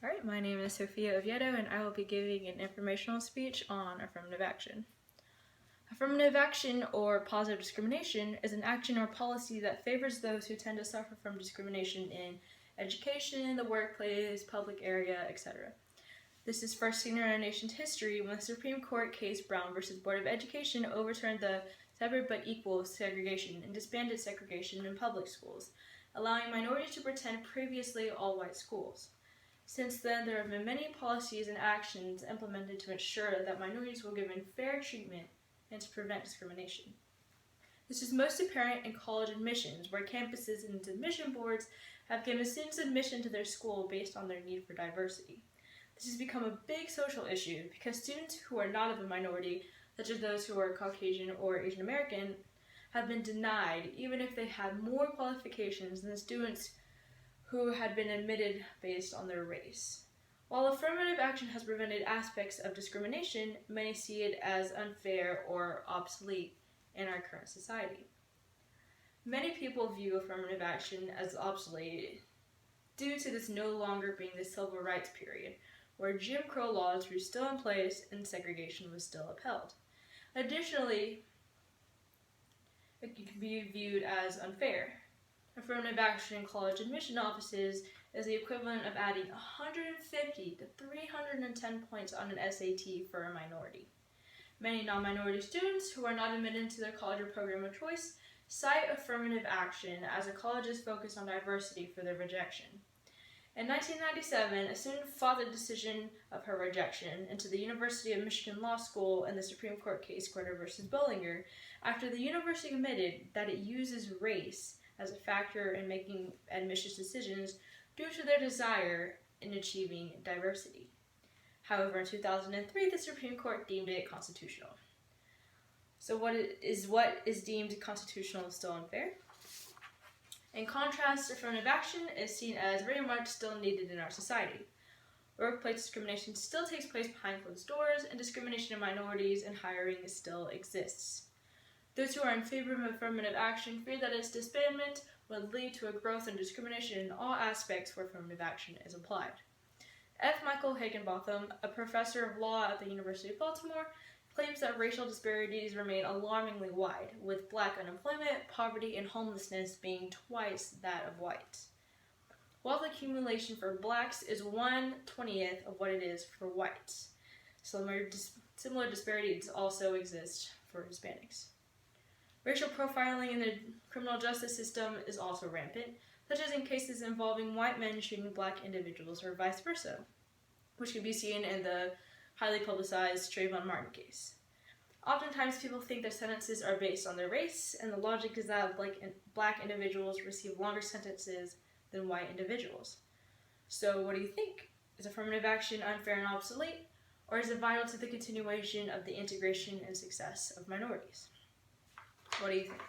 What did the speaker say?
Alright, my name is Sophia Oviedo and I will be giving an informational speech on affirmative action. Affirmative action, or positive discrimination, is an action or policy that favors those who tend to suffer from discrimination in education, the workplace, public area, etc. This is first seen in our nation's history when the Supreme Court case Brown v. Board of Education overturned the separate but equal segregation and disbanded segregation in public schools, allowing minorities to attend previously all-white schools. Since then, there have been many policies and actions implemented to ensure that minorities were given fair treatment and to prevent discrimination. This is most apparent in college admissions, where campuses and admission boards have given students admission to their school based on their need for diversity. This has become a big social issue because students who are not of a minority, such as those who are Caucasian or Asian American, have been denied even if they had more qualifications than students who had been admitted based on their race. While affirmative action has prevented aspects of discrimination, many see it as unfair or obsolete in our current society. Many people view affirmative action as obsolete due to this no longer being the civil rights period, where Jim Crow laws were still in place and segregation was still upheld. Additionally, it can be viewed as unfair. Affirmative action in college admission offices is the equivalent of adding 150 to 310 points on an SAT for a minority. Many non-minority students who are not admitted to their college or program of choice cite affirmative action as a college's focus on diversity for their rejection. In 1997, a student fought the decision of her rejection into the University of Michigan Law School in the Supreme Court case Carter v. Bollinger after the university admitted that it uses race as a factor in making admissions decisions due to their desire in achieving diversity. However, in 2003, the Supreme Court deemed it constitutional. So what is deemed constitutional is still unfair? In contrast, affirmative action is seen as very much still needed in our society. Workplace discrimination still takes place behind closed doors, and discrimination of minorities in hiring still exists. Those who are in favor of affirmative action fear that its disbandment would lead to a growth in discrimination in all aspects where affirmative action is applied. F. Michael Higginbotham, a professor of law at the University of Baltimore, claims that racial disparities remain alarmingly wide, with Black unemployment, poverty, and homelessness being twice that of whites. Wealth accumulation for Blacks is 1/20th of what it is for whites. Similar disparities also exist for Hispanics. Racial profiling in the criminal justice system is also rampant, such as in cases involving white men shooting Black individuals or vice versa, which can be seen in the highly publicized Trayvon Martin case. Oftentimes people think their sentences are based on their race, and the logic is that Black individuals receive longer sentences than white individuals. So what do you think? Is affirmative action unfair and obsolete, or is it vital to the continuation of the integration and success of minorities? What do you think?